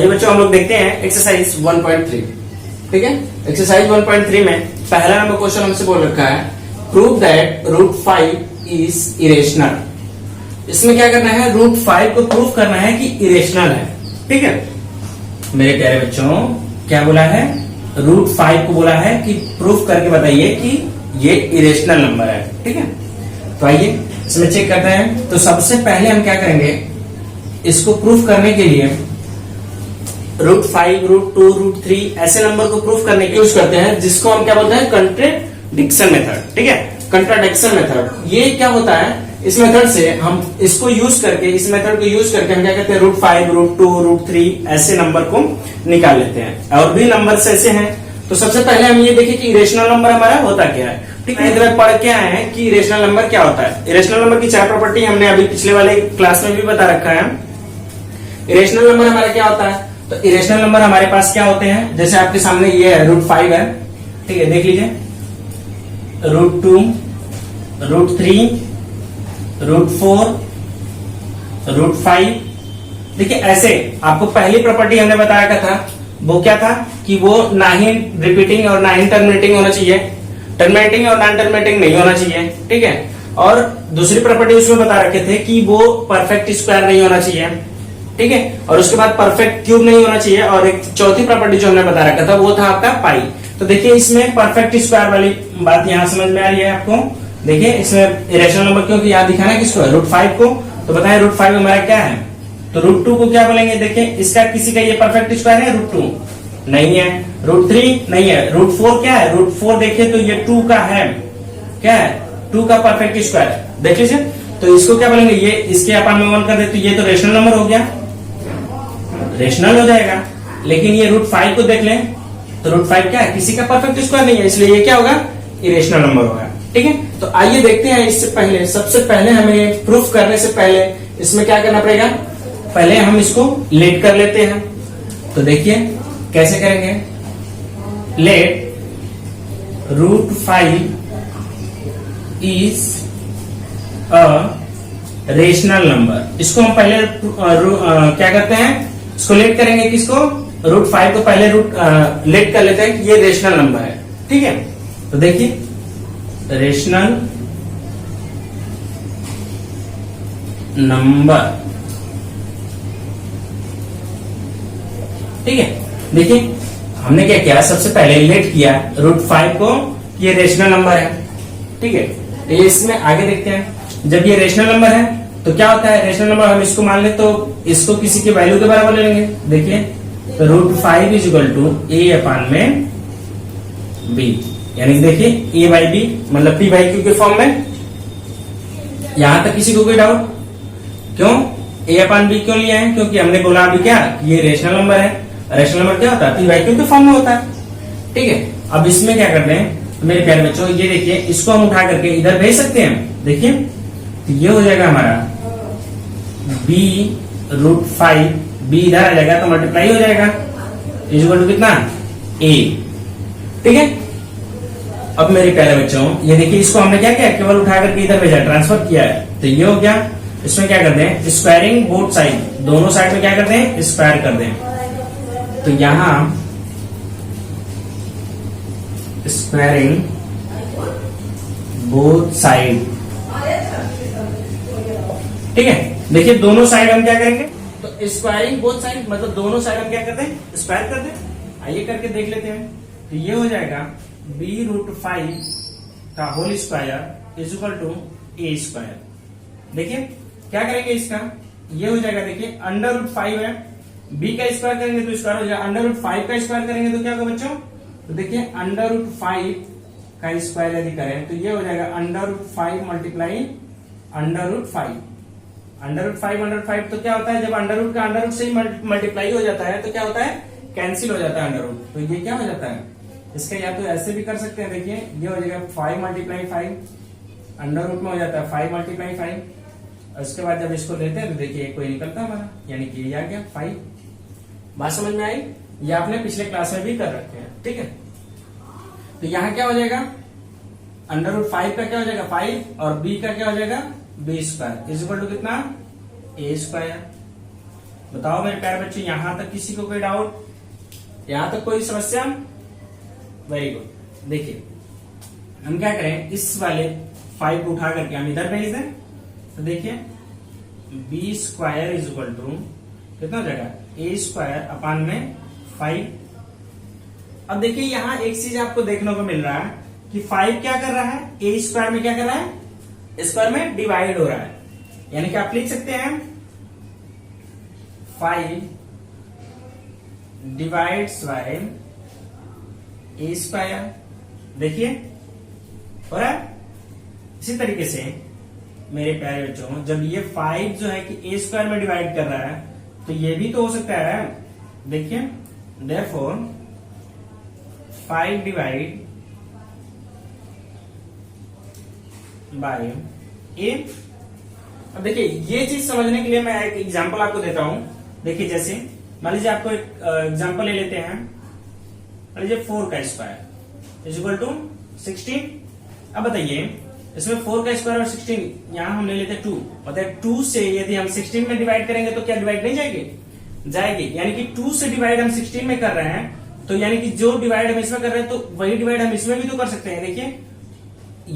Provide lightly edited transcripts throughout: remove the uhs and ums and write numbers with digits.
आइए बच्चों हम लोग देखते हैं एक्सरसाइज 1.3। ठीक है, एक्सरसाइज 1.3 में पहला नंबर क्वेश्चन हमसे बोल रखा है प्रूव दैट √5 इज इरेशनल। इसमें क्या करना है, √5 को प्रूव करना है कि इरेशनल है। ठीक है मेरे प्यारे बच्चों, क्या बोला है, √5 को बोला है कि प्रूफ करके बताइए कि ये इरेशनल नंबर है। ठीक है, तो आइए इसमें चेक करते हैं। तो सबसे पहले हम क्या करेंगे, इसको प्रूफ करने के लिए √5, √2, √3 ऐसे नंबर को प्रूफ करने के यूज करते हैं, जिसको हम क्या बोलते हैं, कंट्राडिक्शन मेथड। ठीक है, कंट्राडिक्शन मेथड ये क्या होता है, इस मेथड से हम इसको यूज करके, इस मेथड को यूज करके हम क्या करते हैं, √5, √2, √3 ऐसे नंबर को निकाल लेते हैं। और भी नंबर ऐसे हैं। तो सबसे पहले हम ये देखें कि इरेशनल नंबर हमारा होता क्या है। ठीक है, इधर पढ़ के आए हैं कि इरेशनल नंबर क्या होता है। इरेशनल नंबर की 4 प्रॉपर्टी हमने अभी पिछले वाले क्लास में भी बता रखा है। इरेशनल नंबर हमारा क्या होता है, तो इरेशनल नंबर हमारे पास क्या होते हैं, जैसे आपके सामने ये है √5 है। ठीक है, देख लीजिए √2, √3, √4, √5। देखिए ऐसे आपको पहली प्रॉपर्टी हमने बता रखा था, वो क्या था कि वो ना ही रिपीटिंग और ना ही टर्मिनेटिंग होना चाहिए, टर्मिनेटिंग और नॉन टर्मिनेटिंग नहीं होना चाहिए। ठीक है, और दूसरी प्रॉपर्टी उसमें बता रखे थे कि वो परफेक्ट स्क्वायर नहीं होना चाहिए। ठीक है, और उसके बाद परफेक्ट क्यूब नहीं होना चाहिए। और एक चौथी प्रॉपर्टी जो हमने बता रखा था वो था आपका पाई। तो देखिए इसमें परफेक्ट स्क्वायर वाली बात यहाँ समझ में आ रही है आपको। देखिए इसमें इरेशनल नंबर क्योंकि यहाँ दिखाना है किसको, √5 को। तो बताएं √5 हमारा क्या है, तो √2 को क्या बोलेंगे, देखिए इसका किसी का ये परफेक्ट स्क्वायर है, √2 नहीं है, √3 नहीं है, √4 क्या है, √4 देखिए तो ये 2 का है, क्या है, 2 का परफेक्ट स्क्वायर देख लीजिए। तो इसको क्या बोलेंगे, ये इसके अपन में 1 कर दे तो ये तो रेशनल नंबर हो गया, रेशनल हो जाएगा। लेकिन ये √5 को देख लें तो √5 क्या है, किसी का परफेक्ट स्क्वायर नहीं है, इसलिए ये क्या होगा, इरेशनल नंबर होगा। ठीक है, तो आइए देखते हैं। इससे पहले, सबसे पहले हमें प्रूफ करने से पहले इसमें क्या करना पड़ेगा, पहले हम इसको लेट कर लेते हैं। तो देखिए कैसे करेंगे, let √5 is a rational number. इसको हम पहले क्या करते हैं, इसको लेट करेंगे, किसको, √5 को पहले लेट कर लेते हैं कि ये रेशनल नंबर है। ठीक है, तो देखिए रेशनल नंबर। ठीक है, देखिए हमने क्या किया, सबसे पहले लेट किया √5 को, ये रेशनल नंबर है। ठीक है, तो ये इसमें आगे देखते हैं। जब ये रेशनल नंबर है तो क्या होता है, रेशनल नंबर हम इसको मान ले तो इसको किसी के वैल्यू के बराबर ले लेंगे। देखिए तो √5 इज इक्वल टू A/B, यानी देखिए A/B मतलब P/Q के फॉर्म में। यहां तक किसी को कोई डाउट, क्यों A/B क्यों लिया है, क्योंकि हमने बोला अभी क्या, ये रेशनल नंबर है। रेशनल नंबर क्या होता है, P/Q के फॉर्म में होता है। ठीक है, अब इसमें क्या करते हैं मेरे प्यारे बच्चों, ये देखिए इसको हम उठा करके इधर भेज सकते हैं। देखिए तो ये हो जाएगा हमारा B√5, B इधर आ जाएगा तो मल्टीप्लाई हो जाएगा, इज इक्वल टू कितना, A। ठीक है, अब मेरे प्यारे बच्चों ये देखिए इसको हमने क्या किया, केवल उठा करके इधर भेजा, ट्रांसफर किया है, तो ये हो गया। इसमें क्या करते हैं, स्क्वायरिंग बोथ साइड, दोनों साइड में क्या करते हैं, स्क्वायर कर दें। तो यहां स्क्वायरिंग बोथ साइड। ठीक है, देखिए दोनों साइड हम क्या करेंगे, तो स्क्वायरिंग बोथ साइड मतलब दोनों साइड हम क्या करते हैं, स्क्वायर कर दें। आइए करके देख लेते हैं। तो ये हो जाएगा B√5 का whole square is equal to A²। देखिए क्या करेंगे इसका, ये हो जाएगा, देखिए √5 है, B का स्क्वायर करेंगे तो स्क्वायर हो जाएगा, √5 का स्क्वायर करेंगे तो क्या होगा बच्चों, तो देखिए √5 का स्क्वायर यदि करें तो ये हो जाएगा √5 मल्टीप्लाई √5। √5 तो क्या होता है, जब अंडर का अंडर से ही मल्टीप्लाई हो जाता है तो क्या होता है, कैंसिल हो जाता है अंडर। तो ये क्या हो जाता है, इसका या तो ऐसे भी कर सकते हैं। देखिए ये हो जाएगा 5 × 5, अंडर रूट में हो जाता है 5 × 5। उसके बाद जब इसको लेते हैं तो देखिए कोई निकलता है हमारा, यानी कि ये आ गया 5। बात समझ में आई, ये आपने पिछले क्लास में भी कर रखे हैं। ठीक है, तो यहाँ क्या हो जाएगा, √5 का क्या हो जाएगा 5 और B का क्या हो जाएगा B² इज इक्वल टू कितना, A²। बताओ मेरे प्यारे बच्चों, यहां तक किसी को कोई डाउट, यहां तक कोई समस्या? Very good. देखिए हम क्या करें, इस वाले 5 को उठा करके हम इधर भेज दें। तो देखिए B square is equal to कितना हो जाएगा, ए स्क्वायर अपान में 5। अब देखिए यहां एक चीज आपको देखने को मिल रहा है कि 5 क्या कर रहा है, ए स्क्वायर में क्या कर रहा है, स्क्वायर में डिवाइड हो रहा है। यानी कि आप लिख सकते हैं 5 डिवाइड्स बाय ए स्क्वायर। देखिए हो रहा है। इसी तरीके से मेरे प्यारे बच्चों, जब ये 5 जो है कि ए स्क्वायर में डिवाइड कर रहा है, तो ये भी तो हो सकता है। देखिए देयरफॉर 5 डिवाइड बाय ए। अब देखिए ये चीज समझने के लिए मैं एक एग्जांपल आपको देता हूं। देखिए जैसे मान लीजिए आपको एक एग्जांपल ले लेते हैं, मान लीजिए 4 का स्क्वायर इज इक्वल टू 16। अब बताइए इसमें 4 का स्क्वायर और 16, यहां हम ले लेते हैं 2। बताइए 2 से यदि हम 16 में डिवाइड करेंगे तो क्या डिवाइड नहीं जाएगी, जाएगी। यानी कि 2 से डिवाइड हम 16 में कर रहे हैं, तो यानी कि जो डिवाइड हम इसमें कर रहे हैं तो वही डिवाइड हम इसमें भी तो कर सकते हैं। देखिए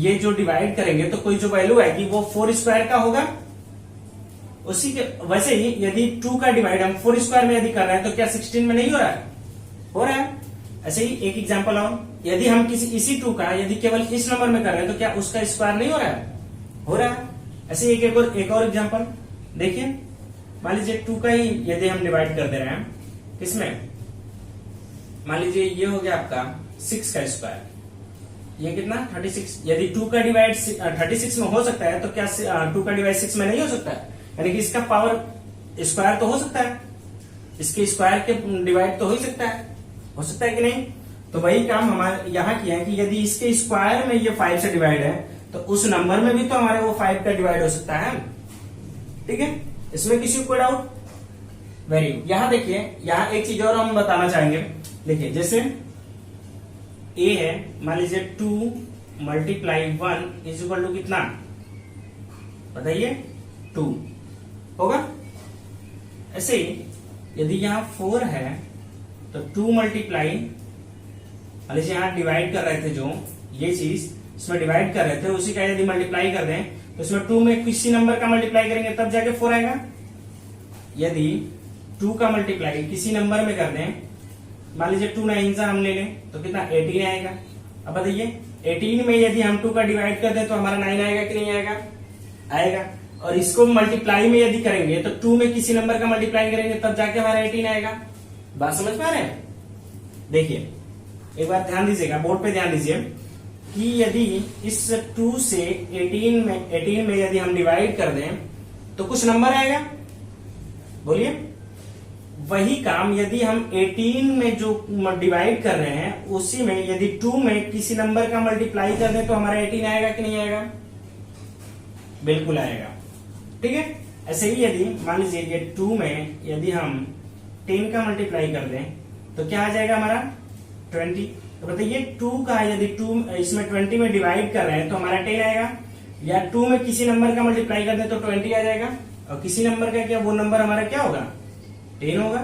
ये जो डिवाइड करेंगे तो कोई जो वैल्यू आएगी वो 4 स्क्वायर का होगा। उसी के वैसे ही यदि 2 का डिवाइड हम 4 स्क्वायर में यदि कर रहे हैं तो क्या 16 में नहीं हो रहा है, हो रहा है। ऐसे ही एक एग्जांपल और, यदि हम किसी इसी 2 का यदि केवल इस नंबर में कर रहे हैं तो क्या उसका स्क्वायर नहीं हो रहा है, हो रहा है। ऐसे एक और एग्जांपल देखिए, मान लीजिए 2 का ही यदि हम डिवाइड कर दे रहे हैं किसमें, मान लीजिए ये हो गया आपका 6 का स्क्वायर, ये कितना 36। यदि 2 का डिवाइड 36 में हो सकता है तो क्या 2 का डिवाइड 6 में नहीं हो सकता है, यानी कि इसका पावर स्क्वायर तो हो सकता है, इसके स्क्वायर के डिवाइड तो हो ही सकता है कि नहीं। तो वही काम हमारे यहाँ किया है कि यदि इसके स्क्वायर में ये 5 से डिवाइड है तो उस नंबर में भी तो हमारे वो 5 का डिवाइड हो सकता है। ठीक है, इसमें किसी को डाउट? Very good. यहां देखिए, यहां एक चीज और हम बताना चाहेंगे। देखिए जैसे ए है, मान लीजिए 2 मल्टीप्लाई 1 इज इक्वल टू कितना, बताइए 2 होगा। ऐसे ही यदि यहां 4 है तो 2 मल्टीप्लाई, मान लीजिए यहां डिवाइड कर रहे थे जो ये चीज इसमें डिवाइड कर रहे थे उसी का यदि मल्टीप्लाई कर दें तो इसमें 2 में किसी नंबर का मल्टीप्लाई करेंगे तब जाके 4 आएगा। यदि 2 का मल्टीप्लाई किसी नंबर में कर दें, मान लीजिए 2 9 हम ले लें तो कितना 18 आएगा। अब बताइए 18 में यदि हम 2 का डिवाइड कर दें तो हमारा 9 आएगा कि नहीं आएगा, आएगा। और इसको मल्टीप्लाई में यदि करेंगे तो 2 में किसी नंबर का मल्टीप्लाई करेंगे तब जाके हमारा 18 आएगा। बात समझ पा रहे हैं? देखिए एक बार ध्यान दीजिएगा, बोर्ड पे ध्यान दीजिए कि यदि इस 2 से 18 में यदि हम डिवाइड कर दें तो कुछ नंबर आएगा, बोलिए। वही काम यदि हम 18 में जो डिवाइड कर रहे हैं उसी में यदि 2 में किसी नंबर का मल्टीप्लाई कर दें तो हमारा 18 आएगा कि नहीं आएगा, बिल्कुल आएगा। ठीक है, ऐसे ही यदि मान लीजिए ये 2 में यदि हम 10 का मल्टीप्लाई कर दें तो क्या आ जाएगा हमारा 20। तो बताइए 2 का यदि 2 इसमें 20 में डिवाइड कर रहे हैं तो हमारा 10 आएगा, या 2 में किसी नंबर का मल्टीप्लाई कर दें तो 20 आ जाएगा, और किसी नंबर का क्या वो नंबर हमारा क्या होगा 10 होगा।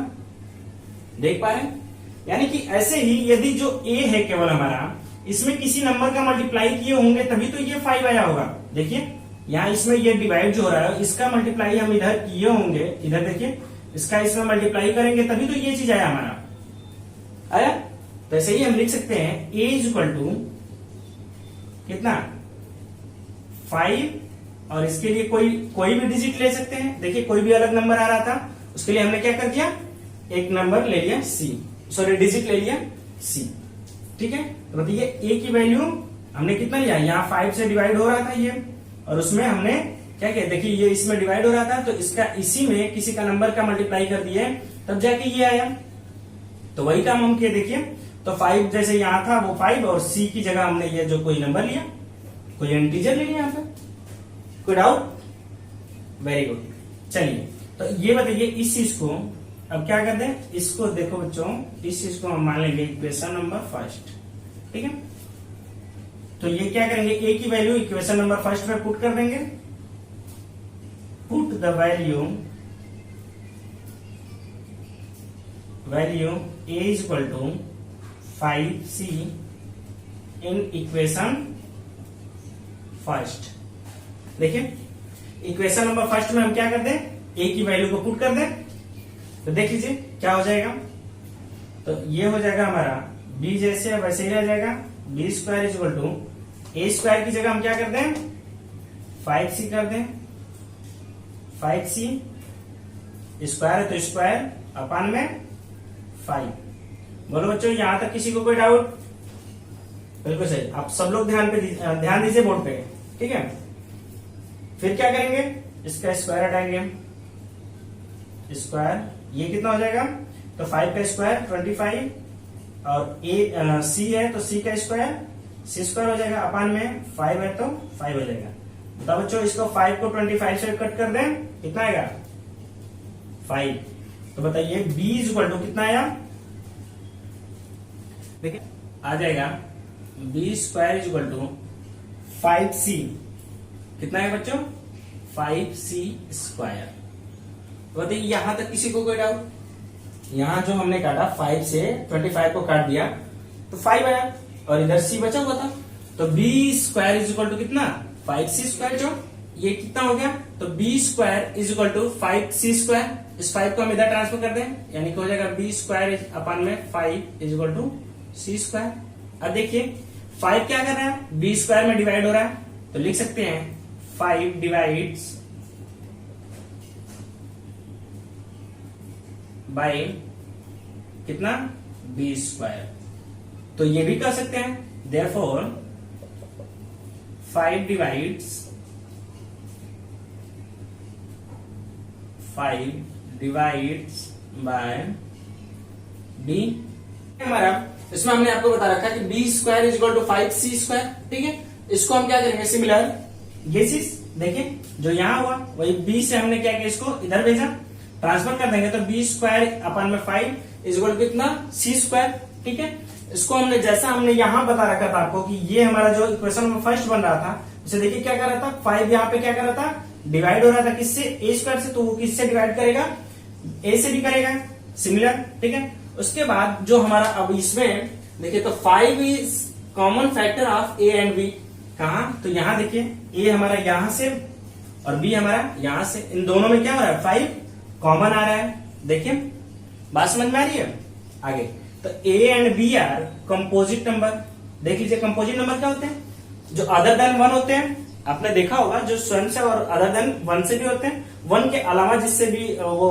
देख पा रहे हैं? यानी कि ऐसे ही यदि जो a है केवल हमारा, इसमें किसी नंबर का मल्टीप्लाई किए होंगे तभी तो ये 5 आया होगा। देखिए यहाँ इसमें ये डिवाइड जो हो रहा है इसका मल्टीप्लाई हम इधर किए होंगे, इधर देखिए इसका इसमें मल्टीप्लाई करेंगे तभी तो ये चीज आया हमारा, आया। तो ऐसे ही हम लिख सकते हैं a इज इक्वल टू कितना 5, और इसके लिए कोई भी डिजिट ले सकते हैं। देखिए कोई भी अलग नंबर आ रहा था उसके लिए हमने क्या कर दिया, एक नंबर ले लिया डिजिट ले लिया c। ठीक है, तो बताइए a की वैल्यू हमने कितना लिया, यहाँ 5 से डिवाइड हो रहा था ये, और उसमें हमने क्या किया, देखिए ये इसमें डिवाइड हो रहा था तो इसका इसी में किसी का नंबर का मल्टीप्लाई कर दिए तब जाके ये आया। तो वही काम हम किए। देखिए तो 5 जैसे यहाँ था वो 5, और c की जगह हमने ये जो कोई नंबर लिया, कोई इंटीजर ले लिया यहाँ पे। कोई डाउट? Very good. चलिए तो ये बताइए इस चीज को अब क्या कर दें, इसको देखो बच्चों, इस चीज को हम मान लेंगे इक्वेशन नंबर 1। ठीक है, तो ये क्या करेंगे, a की वैल्यू इक्वेशन नंबर 1 में पुट कर देंगे। Put the value value a is equal to 5c in equation first. देखिए इक्वेशन नंबर फर्स्ट में हम क्या कर दें, a की वैल्यू को पुट कर दें, तो देख लीजिए क्या हो जाएगा। तो ये हो जाएगा हमारा b जैसे है वैसे ही रह जाएगा, b square is equal to a square की जगह हम क्या कर दें 5c कर दें, 5c स्क्वायर है तो स्क्वायर अपान में 5। बोलो बच्चों यहां तक किसी को कोई डाउट? बिल्कुल सही, आप सब लोग ध्यान दीजिए बोर्ड पे, ठीक है। फिर क्या करेंगे, इसका स्क्वायर हटाएंगे, स्क्वायर ये कितना हो जाएगा, तो 5 का स्क्वायर 25 और c है तो c का स्क्वायर c स्क्वायर हो जाएगा अपान में 5 है तो 5 हो जाएगा। बताओ बच्चों इसको 5 को 25 से कट कर दें कितना आएगा 5। तो बताइए b इज इक्वल टू कितना आया, देखिए आ जाएगा b square is equal to 5c, कितना है बच्चों 5c स्क्वायर। तो बताइए यहां तक किसी को कोई डाउट? यहां जो हमने काटा 5 से 25 को काट दिया तो 5 आया और इधर c बचा हुआ था, तो b square is equal to कितना 5c स्क्वायर। जो ये कितना हो गया, तो b square is equal to 5c square, इस 5 को हम इधर ट्रांसफर कर दें यानी कि हो जाएगा b स्क्वायर अपान में 5 is equal to c square. अब देखिए 5 क्या कर रहा है, b स्क्वायर में डिवाइड हो रहा है, तो लिख सकते हैं 5 डिवाइड्स बाय कितना b स्क्वायर। तो ये भी कर सकते हैं, देयरफॉर 5 डिवाइड्स बाय b हमारा। इसमें हमने आपको बता रखा कि b square is equal to 5c square, ठीक है। इसको हम क्या करेंगे, सिमिलर ये चीज देखिए जो यहां हुआ वही b से हमने क्या किया, इसको इधर भेजा, ट्रांसफर कर देंगे तो b स्क्वायर अपन में 5 इज इक्वल टू कितना c स्क्वायर, ठीक है। इसको हमने जैसा हमने यहां बता रखा था आपको कि ये हमारा जो इक्वेशन में फर्स्ट बन रहा था, उसे देखिए क्या कर रहा था 5 यहाँ पे क्या कर रहा था डिवाइड हो रहा था किससे, a स्क्वायर से, तो वो किससे डिवाइड करेगा a से भी करेगा, सिमिलर, ठीक है। उसके बाद जो हमारा अब इसमें देखिए तो 5 is common factor of a and b, कहा तो यहाँ देखिए a हमारा यहां से और b हमारा यहां से, इन दोनों में क्या हो रहा है 5 कॉमन आ रहा है। देखिए बात समझ में आ रही है आगे, तो a and b are composite number. देख लीजिए कंपोजिट नंबर क्या होते हैं, जो अदर देन 1 होते हैं, आपने देखा होगा जो स्वयं से और अदर देन 1 से भी होते हैं, 1 के अलावा जिससे भी वो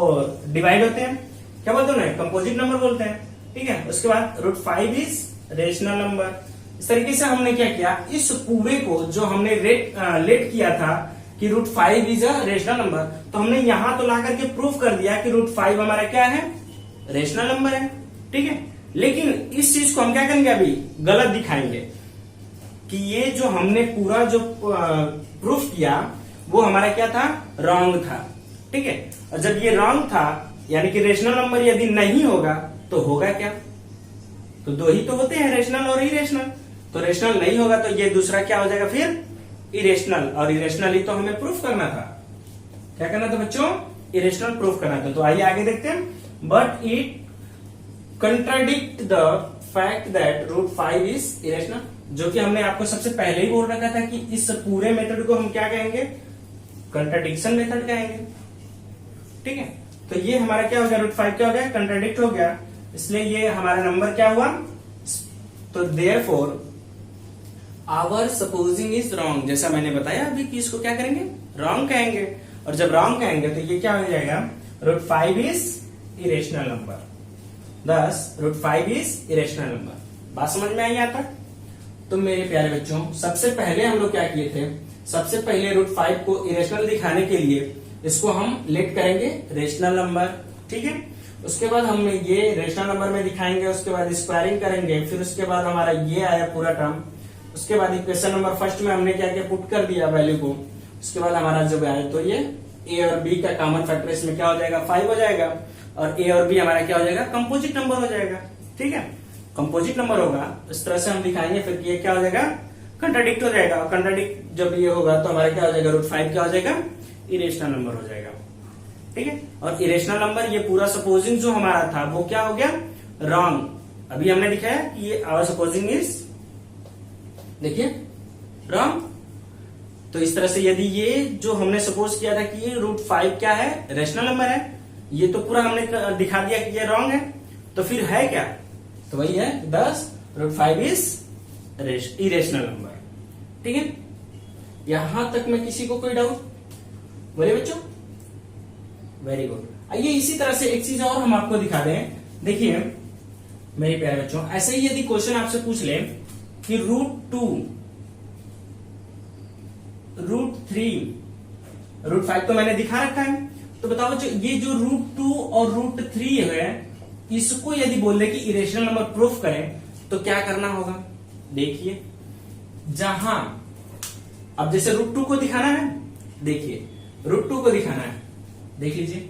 डिवाइड होते हैं क्या बोलते हैं, कंपोजिट नंबर बोलते हैं, ठीक है। उसके बाद √5 इज रेशनल नंबर। इस तरीके से हमने क्या किया, इस पूरे को जो हमने लेट किया था कि √5 इज अ रेशनल नंबर, तो हमने यहां तो ला करके प्रूफ कर दिया कि √5 हमारा क्या है रेशनल नंबर है, ठीक है। लेकिन इस चीज को हम क्या करेंगे, अभी गलत दिखाएंगे कि ये जो हमने पूरा जो प्रूफ किया वो हमारा क्या था, रॉन्ग था, ठीक है। और जब ये रॉन्ग था यानी कि रेशनल नंबर यदि नहीं होगा तो होगा क्या, तो दो ही तो होते हैं रेशनल और इरेशनल, तो रेशनल नहीं होगा तो ये दूसरा क्या हो जाएगा फिर इरेशनल, और इरेशनल ही तो हमें प्रूफ करना था। क्या करना था बच्चों, इरेशनल प्रूफ करना था। तो आइए आगे देखते हैं, but it contradict the fact that √5 is irrational, जो कि हमने आपको सबसे पहले ही बोल रखा था कि इस पूरे मेथड को हम क्या कहेंगे, कंट्राडिक्शन मेथड कहेंगे, ठीक है। तो ये हमारा क्या हो गया, √5 क्या हो गया, कंट्राडिक्ट हो गया, इसलिए ये हमारा नंबर क्या हुआ, तो therefore our supposing is wrong. जैसा मैंने बताया अभी कि इसको क्या करेंगे, रॉन्ग कहेंगे, और जब रॉन्ग कहेंगे तो ये क्या हो जाएगा, √5 is irrational number, thus √5 is irrational number. बात समझ में आई यहाँ तक? तो मेरे प्यारे बच्चों सबसे पहले हम लोग क्या किए थे, सबसे पहले √5 को इरेशनल दिखाने के लिए इसको हम लेट करेंगे रेशनल नंबर, ठीक है। उसके बाद हम ये रेशनल नंबर में दिखाएंगे, उसके बाद स्क्वायरिंग करेंगे, फिर उसके बाद हमारा ये आया पूरा टर्म, उसके बाद इक्वेशन नंबर फर्स्ट में हमने क्या किया, पुट कर दिया वैल्यू को, उसके बाद हमारा जब आया तो ये a और b का कॉमन फैक्टर इसमें क्या हो जाएगा 5 हो जाएगा, और a और b हमारा क्या हो जाएगा, कंपोजिट नंबर हो जाएगा, ठीक है। कंपोजिट नंबर होगा इस तरह से हम दिखाएंगे, फिर ये क्या हो जाएगा, कंट्राडिक्ट हो जाएगा, और कंट्राडिक्ट जब ये होगा तो हमारा क्या हो जाएगा, √5 क्या हो जाएगा, इरेशनल नंबर हो जाएगा। ठीक है। और इरेशनल नंबर ये पूरा सपोजिंग जो हमारा था वो क्या हो गया, रॉन्ग। अभी हमने दिखाया कि ये आवर सपोजिंग इज, देखिए, रॉन्ग। तो इस तरह से यदि ये जो हमने सपोज किया था कि ये √5 क्या है, रेशनल नंबर है, ये तो पूरा हमने दिखा दिया कि ये रॉन्ग है, तो फिर है क्या, तो वही है 10 √5 इज इरेशनल नंबर। ठीक है, यहां तक में किसी को कोई डाउट? बोले बच्चों, वेरी गुड। आइए इसी तरह से एक चीज और हम आपको दिखा दें। देखिए मेरे प्यारे बच्चों, ऐसे ही यदि क्वेश्चन आपसे पूछ ले कि √2 √3 √5 तो मैंने दिखा रखा है, तो बताओ बच्चों ये जो √2 और √3 है, इसको यदि बोल दे कि इरेशनल नंबर प्रूफ करें तो क्या करना होगा? देखिए, जहां अब जैसे √2 को दिखाना है, देखिए √2 को दिखाना है, देख लीजिए,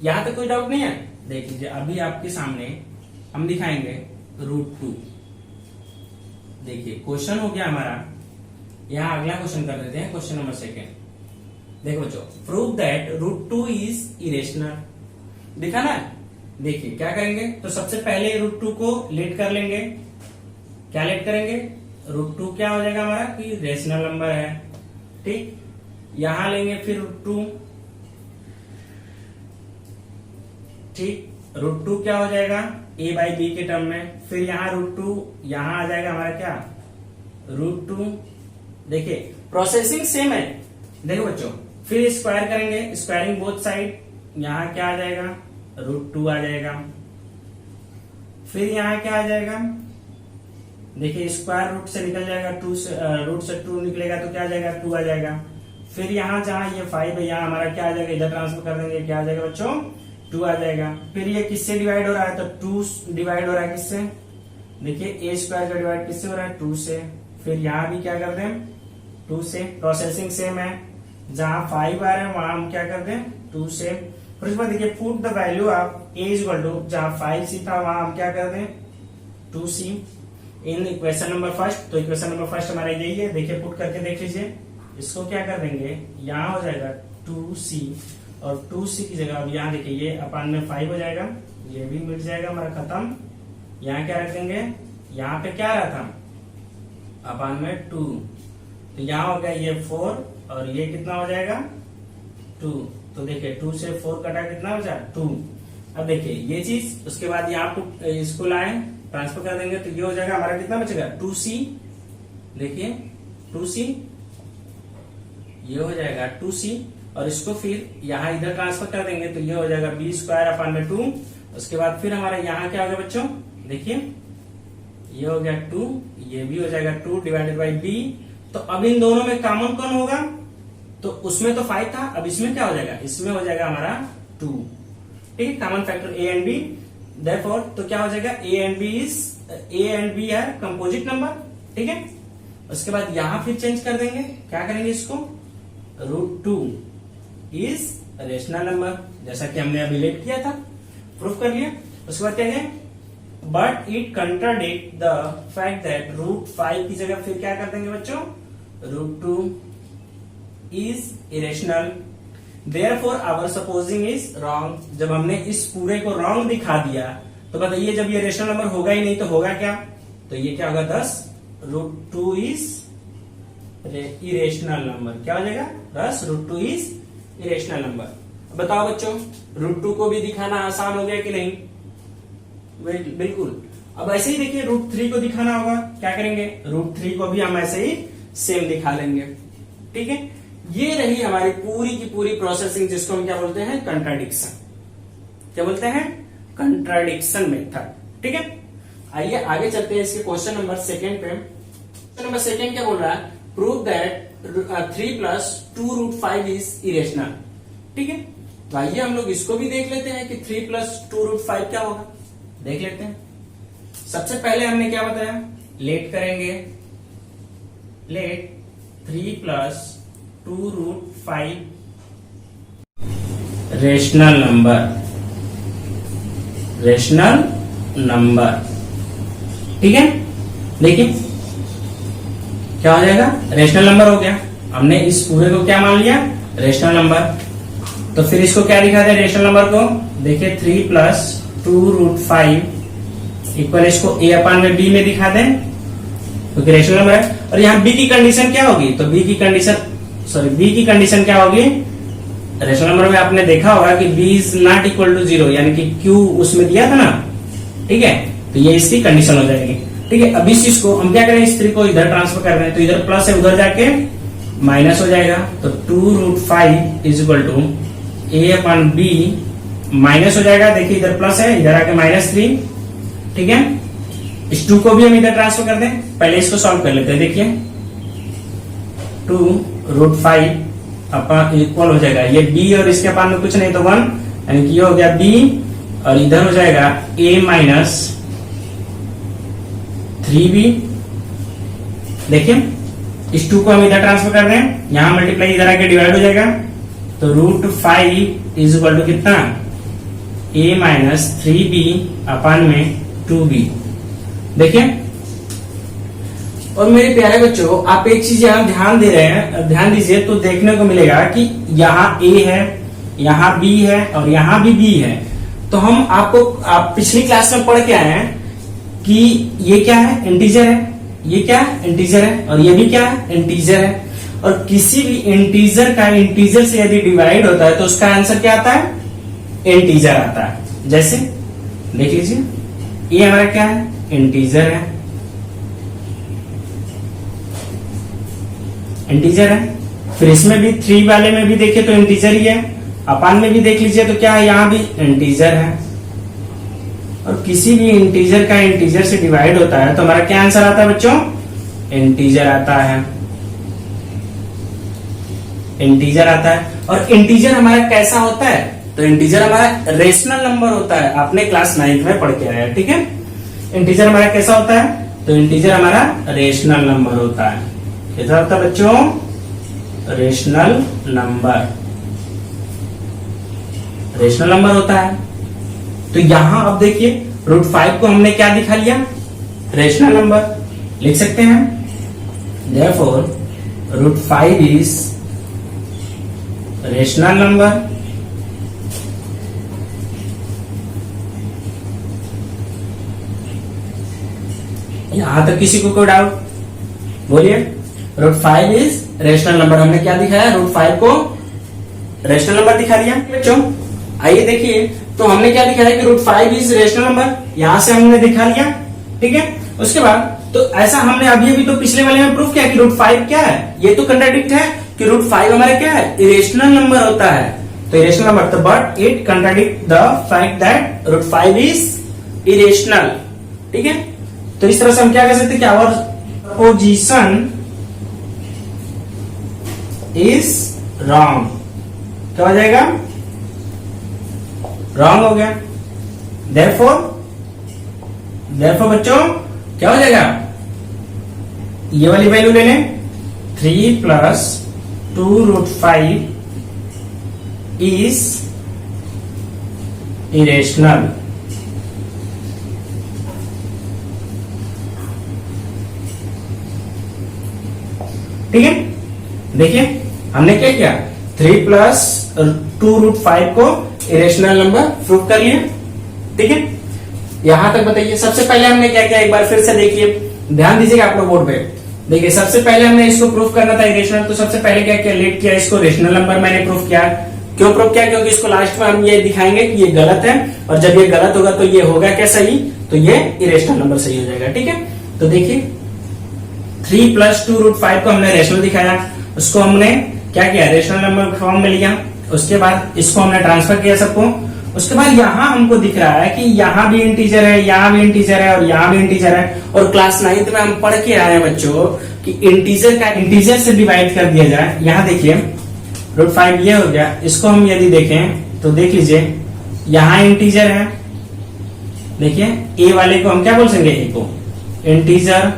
यहां तक कोई डाउट नहीं है। देख लीजिए, अभी आपके सामने हम दिखाएंगे √2। देखिए क्वेश्चन हो गया हमारा, यहां अगला क्वेश्चन कर देते हैं, क्वेश्चन नंबर 2। देखो बच्चों, प्रूव दैट √2 इज इरेशनल, दिखाना है। देखिए क्या करेंगे, तो सबसे पहले √2 को लेट कर लेंगे। क्या लेट करेंगे, √2 क्या हो जाएगा हमारा कि रेशनल नंबर है, ठीक। यहां लेंगे फिर √2, ठीक, √2 क्या हो जाएगा a/b के टर्म में, फिर यहाँ √2 यहां आ जाएगा हमारा क्या √2। देखिए प्रोसेसिंग सेम है। देखो बच्चों, फिर स्क्वायर करेंगे, स्क्वायरिंग बोथ साइड, यहां क्या आ जाएगा √2 आ जाएगा। फिर यहां क्या आ जाएगा, देखिए स्क्वायर रूट से निकल जाएगा, 2 से रूट से 2 निकलेगा तो क्या आ जाएगा 2 आ जाएगा। फिर यहां जहां ये 5 है, यहां हमारा क्या आ जाएगा, इधर ट्रांसफर कर देंगे, क्या आ जाएगा बच्चों 2 आ जाएगा। फिर ये किससे डिवाइड हो रहा है, तो 2 डिवाइड हो रहा है किससे, देखिए a² का डिवाइड किससे हो रहा है 2 से। फिर यहां भी क्या कर दें 2 से, प्रोसेसिंग सेम है, जहां 5 आ रहा है वहां हम क्या कर दें 2 से। फिर उसके बाद देखिए put the value of a equal to, जहां 5c था वहां हम क्या कर दें 2c in equation number first. तो इक्वेशन नंबर फर्स्ट हमारा यही है, देखिए पुट करके देख लीजिए, इसको क्या कर देंगे, यहाँ हो जाएगा 2c, और 2c की जगह अब यहाँ देखिए ये अपान में 5 हो जाएगा, ये भी मिट जाएगा हमारा खत्म। यहाँ क्या रख देंगे, यहाँ पे क्या रहा था अपान में 2, तो यहाँ हो गया ये 4, और ये कितना हो जाएगा 2। तो देखिए 2 से 4 कटा कितना हो जाए 2। अब देखिए ये चीज, उसके बाद यहाँ इसको लाए ट्रांसफर कर देंगे, तो ये हो जाएगा हमारा कितना बचेगा 2c। देखिए 2c, ये हो जाएगा 2c, और इसको फिर यहाँ इधर ट्रांसफर कर देंगे, तो ये हो जाएगा b² अपान में 2। उसके बाद फिर हमारा यहाँ क्या हो गया बच्चों, देखिए ये हो गया 2, ये भी हो जाएगा 2 डिवाइडेड बाई b। तो अब इन दोनों में कॉमन कौन होगा, तो उसमें तो 5 था, अब इसमें क्या हो जाएगा, इसमें हो जाएगा हमारा 2, ठीक है, common factor a and b। Therefore तो क्या हो जाएगा a एंड b है कंपोजिट नंबर, ठीक है। उसके बाद यहां फिर चेंज कर देंगे, क्या करेंगे इसको, √2 इज रेशनल नंबर, जैसा कि हमने अभी लेट किया था, प्रूफ कर लिया। उसके बाद क्या है, but it contradict the fact that √5 की जगह फिर क्या कर देंगे बच्चों, √2 is irrational, therefore our supposing is wrong. जब हमने इस पूरे को रॉन्ग दिखा दिया, तो बताइए जब ये रेशनल नंबर होगा ही नहीं तो होगा क्या, तो ये क्या होगा 10 √2 इज इरेशनल नंबर, क्या हो जाएगा 10 √2 इज इरेशनल नंबर। बताओ बच्चों, √2 को भी दिखाना आसान हो गया कि नहीं, बिल्कुल। अब ऐसे ही देखिए √3 को दिखाना होगा, क्या करेंगे, √3 को भी हम ऐसे ही सेम दिखा लेंगे, ठीक है। ये रही हमारी पूरी की पूरी प्रोसेसिंग, जिसको हम क्या बोलते हैं, कंट्राडिक्शन। क्या बोलते हैं, कंट्राडिक्शन मेथड, ठीक है। आइए आगे चलते हैं इसके क्वेश्चन नंबर 2 पे। क्वेश्चन नंबर 2 क्या बोल रहा है, प्रूव दैट 3 + 2 √5 इज इरेशनल, ठीक है। तो आइए हम लोग इसको भी देख लेते हैं कि 3 + 2 √5 क्या होगा, देख लेते हैं। सबसे पहले हमने क्या बताया, लेट करेंगे, लेट 3 + 2 √5 रेशनल नंबर, ठीक है। देखिए क्या हो जाएगा, रेशनल नंबर हो गया। हमने इस पूरे को क्या मान लिया, रेशनल नंबर। तो फिर इसको क्या दिखा दे रेशनल नंबर को, देखिए 3 प्लस 2√5 इक्वल इसको a अपान में b में दिखा दें, क्योंकि रेशनल नंबर है। और यहाँ b की कंडीशन क्या होगी, तो b की कंडीशन क्या होगी, रेशनल नंबर में आपने देखा होगा कि b is not equal to 0, यानी कि q उसमें दिया था ना, ठीक है, तो ये इसकी कंडीशन हो जाएगी। ठीक है, अब इस चीज को हम क्या करें, इस 3 को इधर ट्रांसफर कर रहे हैं, तो इधर प्लस है उधर जाके माइनस हो जाएगा, तो 2√5 is equal to a upon b minus हो जाएगा, देखिए इधर प्लस है इधर आके -3। ठीक है, इस 2 को भी हम इधर ट्रांसफर कर दें, पहले इसको सॉल्व कर लेते हैं। देखिए 2√5 अपान इक्वल हो जाएगा, ये b और इसके अपान में कुछ नहीं तो 1, यानी कि ये हो गया b और इधर हो जाएगा a माइनस 3b। देखिए इस 2 को हम इधर ट्रांसफर कर रहे हैं, यहां मल्टीप्लाई इधर आके डिवाइड हो जाएगा, तो √5 इज इक्वल टू कितना, a माइनस 3b अपान में 2b। देखिए, और मेरे प्यारे बच्चों आप एक चीज यहां ध्यान दे रहे हैं, ध्यान दीजिए, तो देखने को मिलेगा कि यहाँ a है, यहाँ b है और यहाँ भी b है। तो हम आप पिछली क्लास में पढ़ के आए हैं कि ये क्या है, इंटीजर है, ये क्या है, इंटीजर है, और ये भी क्या है, इंटीजर है। और किसी भी इंटीजर का इंटीजर से यदि डिवाइड होता है तो उसका आंसर क्या आता है, इंटीजर आता है। जैसे देख लीजिए, ये हमारा क्या है, इंटीजर है, इंटीजर है। फिर इसमें भी 3 वाले में भी देखिए तो इंटीजर ही है, अपान में भी देख लीजिए तो क्या है, यहां भी इंटीजर है। और किसी भी इंटीजर का इंटीजर से डिवाइड होता है तो हमारा क्या आंसर आता है बच्चों, इंटीजर आता है, इंटीजर आता है। और इंटीजर हमारा कैसा होता है, तो इंटीजर हमारा रेशनल नंबर होता है, आपने क्लास 9th में पढ़ के आया है। ठीक है, इंटीजर हमारा कैसा होता है, तो इंटीजर हमारा रेशनल नंबर होता है। कैसा होता है बच्चों, रेशनल नंबर, रेशनल नंबर होता है। तो यहां अब देखिए √5 को हमने क्या दिखा लिया, रेशनल नंबर लिख सकते हैं। therefore √5 is rational number. यहां तक किसी को कोई डाउट, बोलिए। √5 इज रेशनल नंबर, हमने क्या दिखाया, √5 को रेशनल नंबर दिखा दिया बच्चों। आइए देखिए, तो हमने क्या दिखाया कि √5 इज रेशनल नंबर, यहां से हमने दिखा लिया। ठीक है, उसके बाद तो ऐसा हमने अभी तो पिछले वाले में प्रूफ किया कि √5 क्या है, ये तो कंट्राडिक्ट है कि √5 हमारा क्या है, इरेशनल नंबर होता है। तो इरेशनल नंबर, तो but it contradict the fact that √5 is irrational. ठीक है, तो इस तरह से हम क्या कर सकते हैं कि आवर पोजीशन इज रॉन्ग, क्या हो जाएगा, रॉन्ग हो गया। therefore बच्चों क्या हो जाएगा, ये वाली वैल्यू ले लें, 3 प्लस 2√5 इज इरेशनल। ठीक है, देखिए हमने क्या किया, 3 प्लस 2√5 को इरेशनल नंबर प्रूव कर लिया। ठीक है, यहां तक बताइए। सबसे पहले हमने क्या किया, एक बार फिर से देखिए, ध्यान दीजिएगा आप लोग बोर्ड पे। देखिए सबसे पहले हमने इसको प्रूफ करना था इरेशनल, तो सबसे पहले क्या किया, लेट किया, इसको रेशनल नंबर मैंने प्रूफ किया। क्यों प्रूफ किया, क्योंकि इसको लास्ट में हम ये दिखाएंगे कि ये गलत है, और जब ये गलत होगा तो ये होगा क्या, सही, तो ये इरेशनल नंबर सही हो जाएगा। ठीक है, तो देखिए 3 प्लस 2√5 को हमने रेशनल दिखाया, उसको हमने क्या किया, रेशनल नंबर फॉर्म में लिया। उसके बाद इसको हमने ट्रांसफर किया सबको। उसके बाद यहां हमको दिख रहा है कि यहां भी इंटीजर है, यहां भी इंटीजर है और यहां भी इंटीजर है। और क्लास 9th में हम पढ़ के आए हैं बच्चों कि इंटीजर का इंटीजर से डिवाइड कर दिया जाए। यहां देखिए √5 ये हो गया, इसको हम यदि देखें तो देख लीजिए यहां इंटीजर है, देखिए ए वाले को हम क्या बोल सकेंगे, ए को इंटीजर,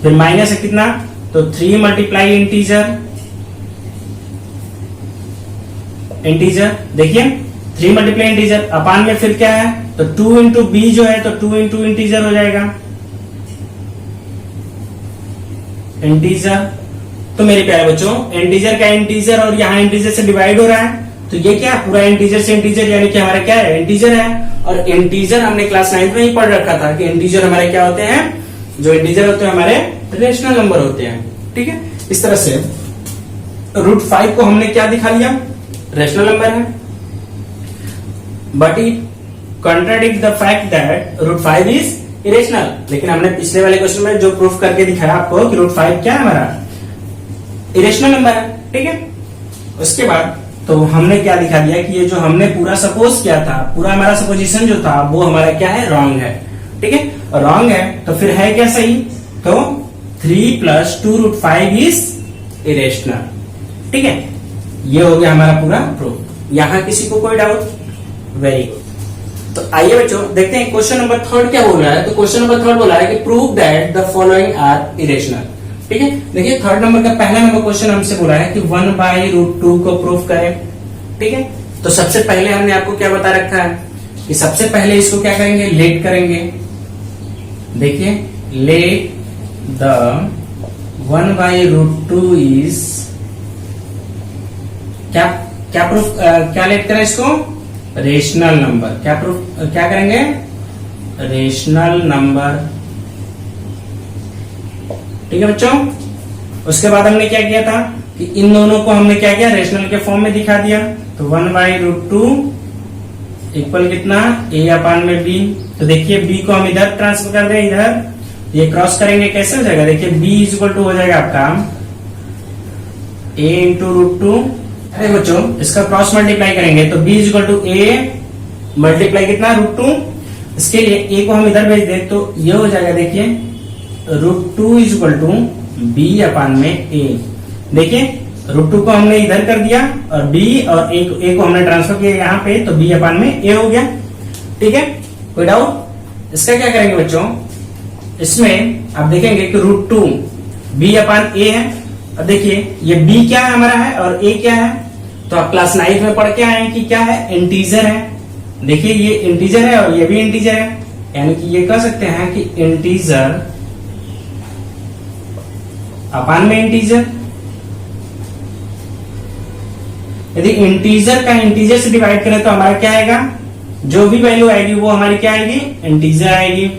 फिर माइनस है कितना, तो 3 मल्टीप्लाई इंटीजर, इंटीजर देखिए 3 मल्टीप्लाई इंटीजर, अपान में फिर क्या है, तो 2 इंटू बी जो है तो 2 इंटू इंटीजर हो जाएगा, इंटीजर। तो मेरे प्यारे बच्चों इंटीजर का इंटीजर और यहाँ इंटीजर से डिवाइड हो रहा है, तो ये क्या पूरा इंटीजर से इंटीजर यानी कि हमारा क्या है इंटीजर है। और इंटीजर हमने क्लास 9 में ही पढ़ रखा था कि इंटीजर हमारे क्या होते हैं, जो इंटीजर होते हैं हमारे रेशनल नंबर होते हैं। ठीक है, इस तरह से √5 को हमने क्या दिखा लिया, रेशनल नंबर है, but it contradict the fact that √5 is irrational. लेकिन हमने पिछले वाले क्वेश्चन में जो प्रूफ करके दिखाया आपको कि √5 क्या है हमारा इरेशनल नंबर है। ठीक है, उसके बाद तो हमने क्या दिखा दिया कि ये जो हमने पूरा सपोज किया था, पूरा हमारा सपोजिशन जो था वो हमारा क्या है रॉन्ग है। ठीक है, और रॉन्ग है तो फिर है क्या सही, तो 3 + 2 √5 इज इरेशनल। ठीक है, ये हो गया हमारा पूरा प्रूफ। यहां किसी को कोई डाउट? Very good. तो आइए बच्चों देखते हैं क्वेश्चन नंबर 3 क्या बोल रहा है। तो क्वेश्चन नंबर 3 बोला है कि prove that the following are irrational. ठीक है, देखिए 3rd नंबर का पहला नंबर क्वेश्चन हमसे बोला है कि 1/√2 को प्रूव करें। ठीक है, तो सबसे पहले हमने आपको क्या बता रखा है कि सबसे पहले इसको क्या करेंगे, लेट करेंगे। देखिए लेट द 1/√2 इज क्या प्रूफ क्या लेट करें इसको, रेशनल नंबर। क्या प्रूफ क्या करेंगे, रेशनल नंबर। ठीक है बच्चों, उसके बाद हमने क्या किया था कि इन दोनों को हमने क्या किया, रेशनल के फॉर्म में दिखा दिया। तो 1/√2 इक्वल कितना, a/b। तो देखिए b को हम इधर ट्रांसफर कर दें, इधर ये क्रॉस करेंगे कैसे हो जाएगा, देखिए b = हो जाएगा आपका a × √2। अरे बच्चों इसका क्रॉस मल्टीप्लाई करेंगे तो b = a मल्टीप्लाई कितना √2। इसके लिए a को हम इधर भेज दें तो ये हो जाएगा, देखिए √2 = b/a। देखिए √2 को हमने इधर कर दिया और b और a को हमने ट्रांसफर किया यहाँ पे, तो b/a हो गया। ठीक है, कोई डाउट? इसका क्या करेंगे बच्चों, इसमें आप देखेंगे कि √2 b/a है। अब देखिए ये b क्या है हमारा है और a क्या है, तो आप क्लास 9 में पढ़ के आए हैं कि क्या है, इंटीजर है। देखिए ये इंटीजर है और ये भी इंटीजर है, यानी कि ये कह सकते हैं कि इंटीजर अपान में इंटीजर। यदि इंटीजर का इंटीजर से डिवाइड करें तो हमारा क्या आएगा, जो भी वैल्यू आएगी वो हमारी क्या आएगी, इंटीजर आएगी,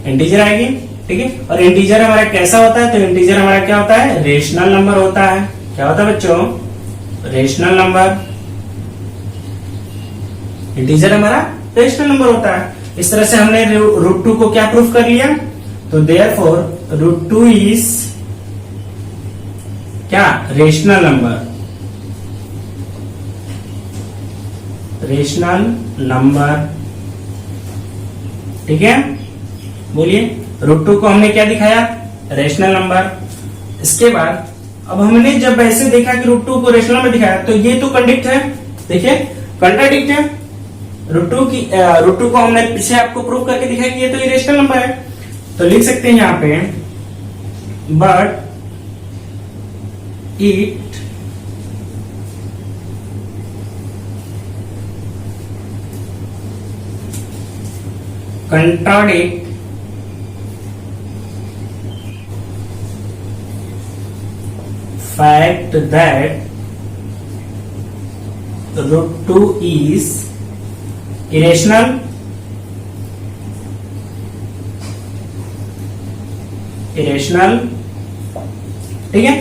इंटीजर आएगी। ठीक है, और इंटीजर हमारा कैसा होता है, तो इंटीजर हमारा क्या होता है, रेशनल नंबर होता है। क्या होता है बच्चों, रेशनल नंबर। इंटीजर हमारा रेशनल नंबर होता है। इस तरह से हमने √2 को क्या प्रूफ कर लिया, तो देयरफॉर √2 इज क्या, रेशनल नंबर, रेशनल नंबर। ठीक है, बोलिए √2 को हमने क्या दिखाया, रेशनल नंबर। इसके बाद अब हमने जब ऐसे देखा कि √2 को रेशनल नंबर दिखाया तो ये तो कंडिक्ट है, देखिए कंट्राडिक्ट है। √2 को हमने पीछे आपको प्रूव करके दिखाया कि ये तो इरेशनल नंबर है, तो लिख सकते हैं यहां पे but it contradict fact that √2 is irrational ठीक है,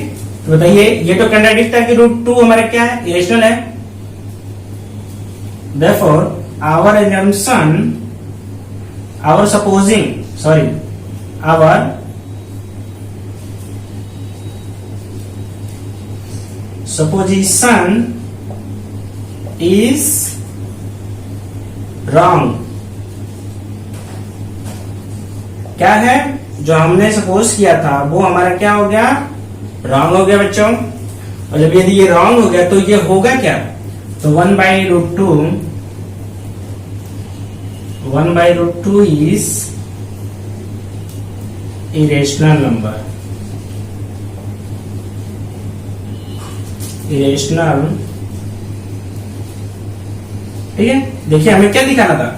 तो बताइए ये तो कंट्राडिक्ट था कि √2 हमारा क्या है, इरेशनल है। Therefore our assumption, our supposition is wrong। क्या है, जो हमने सपोज किया था वो हमारा क्या हो गया, रॉन्ग हो गया बच्चों। और जब यदि ये रॉन्ग हो गया तो ये होगा क्या, तो 1/√2 इज इरेशनल नंबर, इरेशनल। ठीक है, देखिए हमें क्या दिखाना था,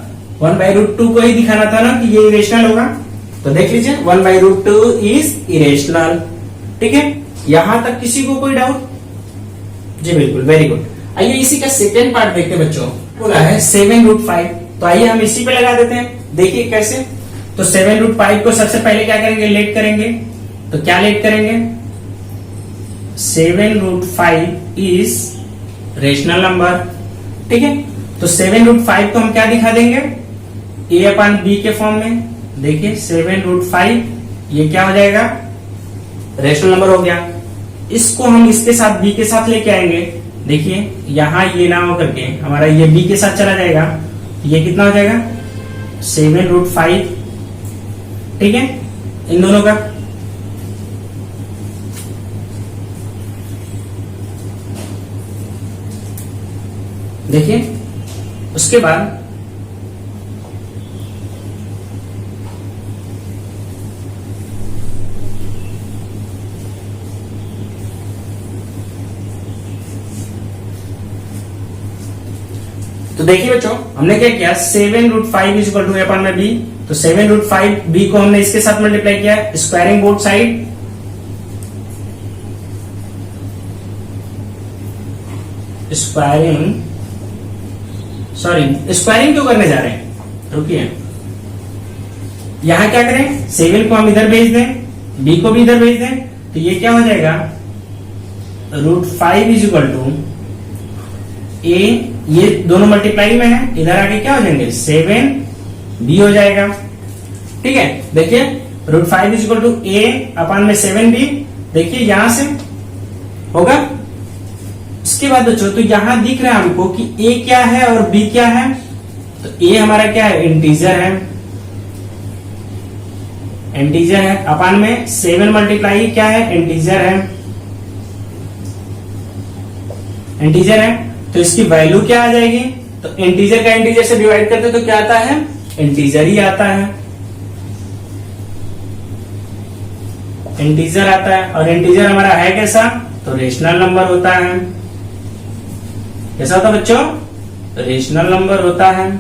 1/√2 को ही दिखाना था ना कि ये इरेशनल होगा। तो देख लीजिए 1/√2 इज इरेशनल। ठीक है, यहां तक किसी को कोई डाउट? जी बिल्कुल, वेरी गुड। आइए इसी का सेकेंड पार्ट देखते हैं बच्चों। बोला है 7√5, तो आइए हम इसी पे लगा देते हैं, देखिए कैसे। तो 7√5 को सबसे पहले क्या करेंगे, लेट करेंगे। तो क्या लेट करेंगे, 7√5 इज रेशनल नंबर, ठीक है। तो 7√5 को हम क्या दिखा देंगे, a/b के फॉर्म में। देखिए 7√5 ये क्या हो जाएगा, रेशनल नंबर हो गया। इसको हम इसके साथ b के साथ लेके आएंगे। देखिए यहां ये ना हो करके हमारा ये b के साथ चला जाएगा, ये कितना हो जाएगा 7√5, ठीक है, इन दोनों का। देखिए उसके बाद तो देखिए बच्चों हमने क्या किया, 7√5 इज इक्वल टू a/b। तो 7√5b को हमने इसके साथ मल्टीप्लाई किया, स्क्वायरिंग बोथ साइड। स्क्वायरिंग क्यों करने जा रहे हैं, रुकिए। यहां क्या करें, 7 को हम इधर भेज दें, b को भी इधर भेज दें, तो ये क्या हो जाएगा, √5 इज इक्वल टू a, ये दोनों मल्टीप्लाई में है, इधर आके क्या हो जाएंगे 7b हो जाएगा, ठीक है। देखिए √5 इज इक्वल टू a/7b, देखिए यहां से होगा। इसके बाद बच्चों तो यहां दिख रहा है हमको कि a क्या है और b क्या है। तो a हमारा क्या है, इंटीजर है, इंटीजर है, अपान में 7 मल्टीप्लाई क्या है, इंटीजर है, इंटीजर है। तो इसकी वैल्यू क्या आ जाएगी, तो इंटीजर का इंटीजर से डिवाइड करते तो क्या आता है, इंटीजर ही आता है, इंटीजर आता है। और इंटीजर हमारा है कैसा, तो रेशनल नंबर होता है। कैसा होता है बच्चों, रेशनल नंबर होता है,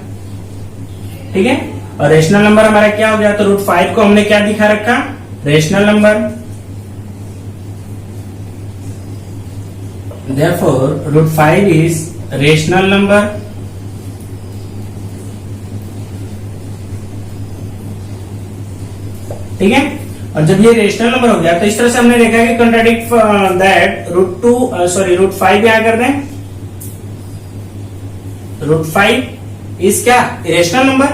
ठीक है। और रेशनल नंबर हमारा क्या हो गया, तो √5 को हमने क्या दिखा रखा, rational number. Therefore, √5 is rational number. ठीक है। और जब ये रेशनल नंबर हो गया तो इस तरह से हमने देखा कि कंट्राडिक्ट दैट √5 क्या कर दें, √5 इज क्या, इरेशनल नंबर।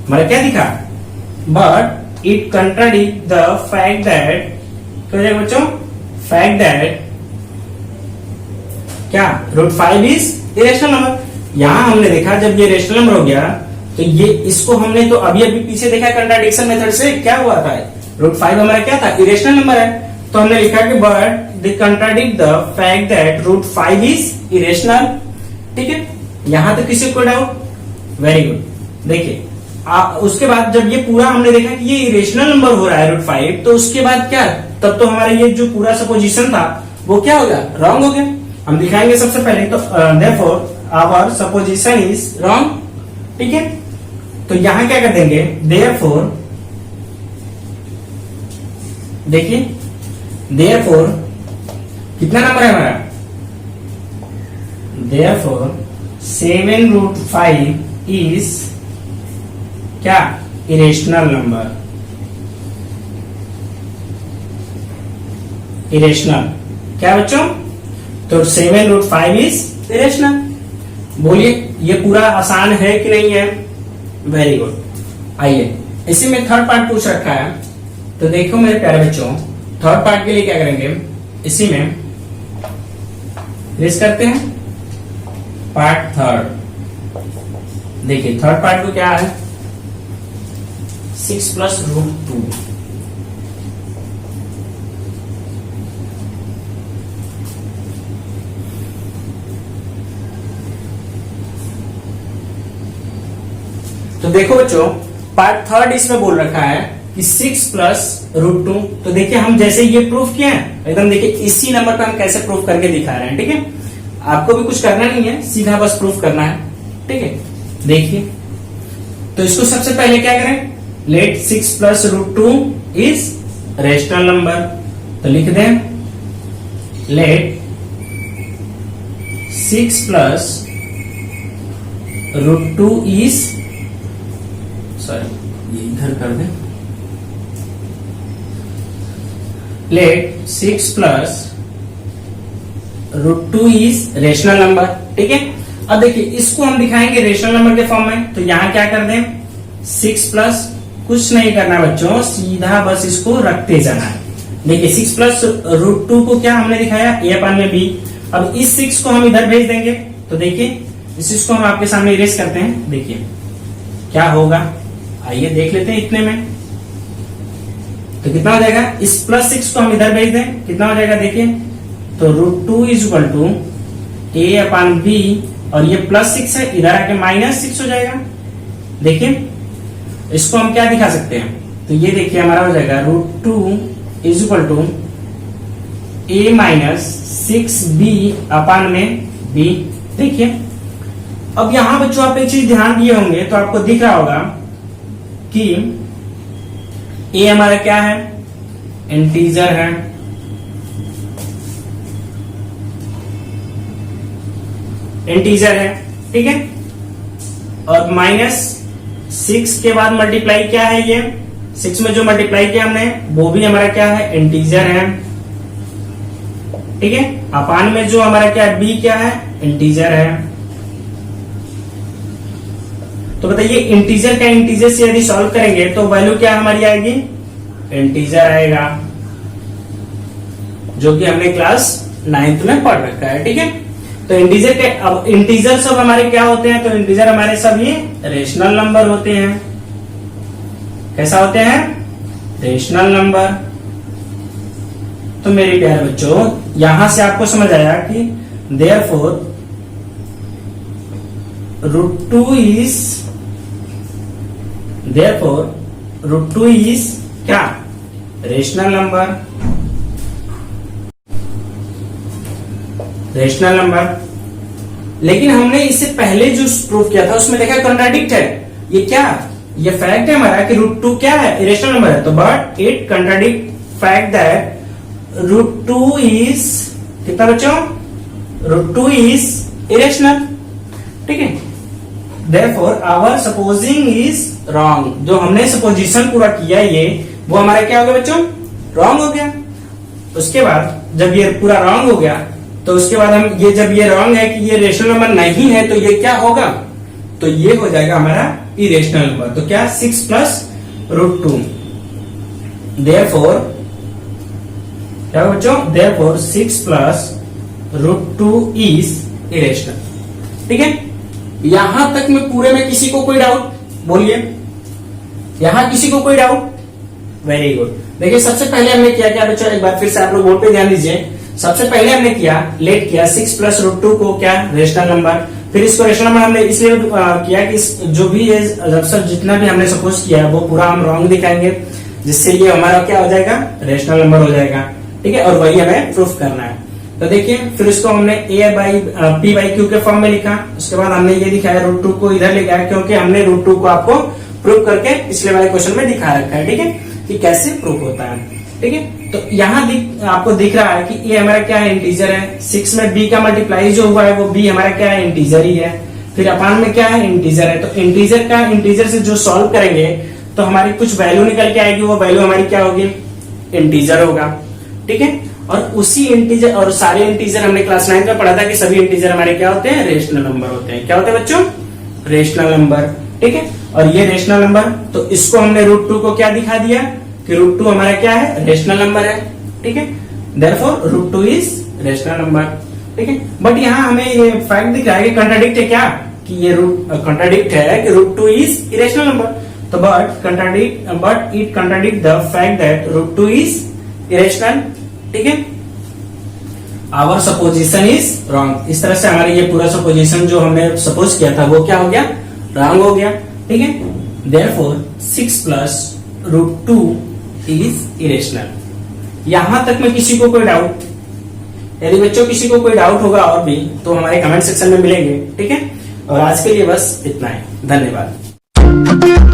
हमारा क्या दिखा, but it contradict the fact that, क्या हो जाएगा बच्चों, फैक्ट दैट क्या, √5 इज इरेशनल नंबर। यहां हमने देखा जब ये रेशनल नंबर हो गया तो ये इसको हमने तो अभी पीछे देखा कंट्राडिक्शन मेथड से क्या हुआ था, √5 हमारा क्या था, इरेशनल नंबर है। तो हमने लिखा कि but they contradict the fact that √5 is irrational, ठीक है। यहां तक किसी को डाउट, वेरी गुड। देखिए उसके बाद जब ये पूरा हमने देखा कि ये इरेशनल नंबर हो रहा है √5, तो उसके बाद क्या, तब तो हमारा ये जो पूरा सपोजिशन था वो क्या हो गया, रॉन्ग हो गया। हम दिखाएंगे सबसे पहले, तो therefore our supposition is wrong, ठीक है। तो यहां क्या कर देंगे, देयरफॉर, देखिए देयरफॉर कितना नंबर है हमारा, देयरफॉर 7√5 इज क्या, इरेशनल नंबर, इरेशनल क्या बच्चों, तो 7√5 इज इरेशनल। बोलिए ये पूरा आसान है कि नहीं है, वेरी गुड। आइए इसी में थर्ड पार्ट पूछ रखा है, तो देखो मेरे प्यारे बच्चों थर्ड पार्ट के लिए क्या करेंगे, इसी में रेस करते हैं पार्ट थर्ड। देखिए थर्ड पार्ट को क्या है, 6 + √2। तो देखो बच्चों पार्ट थर्ड इसमें बोल रखा है कि 6 + √2। तो देखिए हम जैसे ये प्रूफ किए हैं एकदम, देखिए इसी नंबर पे हम कैसे प्रूफ करके दिखा रहे हैं, ठीक है। आपको भी कुछ करना नहीं है, सीधा बस प्रूफ करना है, ठीक है। देखिए तो इसको सबसे पहले क्या करें, लेट 6 + √2 इज रेशनल नंबर। तो लिख दें लेट 6 प्लस √2 इज, सॉरी ये इधर कर दें, let 6 plus √2 is rational number. ठीक है, अब देखिए इसको हम दिखाएंगे रेशनल नंबर के फॉर्म में, तो यहां क्या कर दें 6 प्लस, कुछ नहीं करना बच्चों, सीधा बस इसको रखते जाना है। देखिए 6 प्लस √2 को क्या हमने दिखाया a/b। अब इस 6 को हम इधर भेज देंगे, तो देखिए इस 6 को हम आपके सामने इरेज करते हैं, देखिए क्या होगा, आइए देख लेते हैं इतने में। तो कितना हो जाएगा, इस +6 को हम इधर भेज दें, कितना हो जाएगा देखिए, तो √2 = a/b, और ये +6 है, इधर आके -6 हो जाएगा। देखिए इसको हम क्या दिखा सकते हैं, तो ये देखिए हमारा हो जाएगा √2 = a - 6b/b। देखिए अब यहां बच्चों आप एक चीज ध्यान दिए होंगे तो आपको दिख रहा होगा कि a हमारा क्या है, इंटीजर है, इंटीजर है, ठीक है, और -6 के बाद मल्टीप्लाई क्या है, ये 6 में जो मल्टीप्लाई किया हमने वो भी हमारा क्या है, इंटीजर है। ठीक है, अपान में जो हमारा क्या है, b क्या है, इंटीजर है। तो बताइए इंटीजर का इंटीजर से यदि सॉल्व करेंगे तो वैल्यू क्या हमारी आएगी, इंटीजर आएगा, जो कि हमने क्लास 9th में पढ़ रखा है। ठीक है, तो इंटीजर के, अब इंटीजर सब हमारे क्या होते हैं, तो इंटीजर हमारे सब ये रेशनल नंबर होते हैं। कैसा होते हैं, रेशनल नंबर। तो मेरे प्यारे बच्चों यहां से आपको समझ आया कि देयरफॉर √2 इज क्या, रेशनल नंबर, रेशनल नंबर। लेकिन हमने इससे पहले जो प्रूफ किया था उसमें देखा कंट्राडिक्ट है, ये क्या, ये फैक्ट है हमारा कि √2 क्या है, इरेशनल नंबर है, तो but it contradict fact that √2 is कितना बच्चों, √2 इज इरेशनल। ठीक है, therefore our supposing is wrong, जो हमने सपोजिशन पूरा किया ये वो हमारा क्या हो गया बच्चों, रॉन्ग हो गया। उसके बाद जब ये पूरा रॉन्ग हो गया तो उसके बाद हम ये, जब ये रॉन्ग है कि ये रेशनल नंबर नहीं है, तो ये क्या होगा, तो ये हो जाएगा हमारा इरेशनल नंबर। तो क्या, 6 प्लस √2, देयरफॉर क्या बच्चों, देयरफॉर 6 प्लस √2 इज इरेशनल। ठीक है, यहां तक में पूरे में किसी को कोई डाउट, बोलिए यहां किसी को कोई डाउट, वेरी गुड। देखिए सबसे पहले हमने क्या किया बच्चों, एक बार फिर से आप लोग बोर्ड पे ध्यान दीजिए। सबसे पहले हमने किया, लेट किया 6 प्लस √2 को क्या, रेशनल नंबर। फिर इसको रेशनल नंबर हमने इसलिए किया कि जो भी ये सब जितना भी हमने सपोज किया है वो पूरा हम रॉन्ग दिखाएंगे, जिससे ये हमारा क्या हो जाएगा, रेशनल नंबर हो जाएगा। ठीक है, और वही हमें प्रूफ करना है। तो देखिए फिर इसको हमने p/q के फॉर्म में लिखा। उसके बाद हमने ये दिखाया √2 को इधर ले गया, क्योंकि हमने √2 को आपको प्रूव करके पिछले वाले क्वेश्चन में दिखा रखा है। ठीक है, कि कैसे प्रूफ होता है। ठीक है, तो यहाँ आपको दिख रहा है कि ये हमारा क्या है, इंटीजर है। 6 में b का मल्टीप्लाई जो हुआ है वो b हमारा क्या है, इंटीजर ही है। फिर अपान में क्या है, इंटीजर है। तो इंटीजर का इंटीजर से जो सॉल्व करेंगे तो हमारी कुछ वैल्यू निकल के आएगी, वो वैल्यू हमारी क्या होगी, इंटीजर होगा। ठीक है, और उसी इंटीजर, और सारे इंटीजर हमने क्लास 9 में पढ़ा था कि सभी इंटीजर हमारे क्या होते हैं, रेशनल नंबर होते हैं। क्या होते हैं बच्चों, रेशनल नंबर। ठीक है, और ये रेशनल नंबर, तो इसको हमने √2 को क्या दिखा दिया कि √2 हमारा क्या है, रेशनल नंबर है। ठीक है, देयरफॉर √2 इज रेशनल नंबर। ठीक है, बट यहाँ हमें ये फैक्ट दिख रहा है कि कंट्राडिक्ट है, क्या कि ये कंट्राडिक्ट है कि √2 इज इरेशनल नंबर। तो but it contradict the fact that √2 is irrational. ठीक है, आवर सपोजिशन इज रॉन्ग। इस तरह से हमारे ये पूरा सपोजिशन जो हमने सपोज किया था वो क्या हो गया, रॉन्ग हो गया। ठीक है, देयरफॉर 6 प्लस √2 इज इरेशनल। यहां तक में किसी को कोई डाउट, यदि बच्चों किसी को कोई डाउट होगा और भी तो हमारे कमेंट सेक्शन में मिलेंगे। ठीक है, और आज के लिए बस इतना ही, धन्यवाद।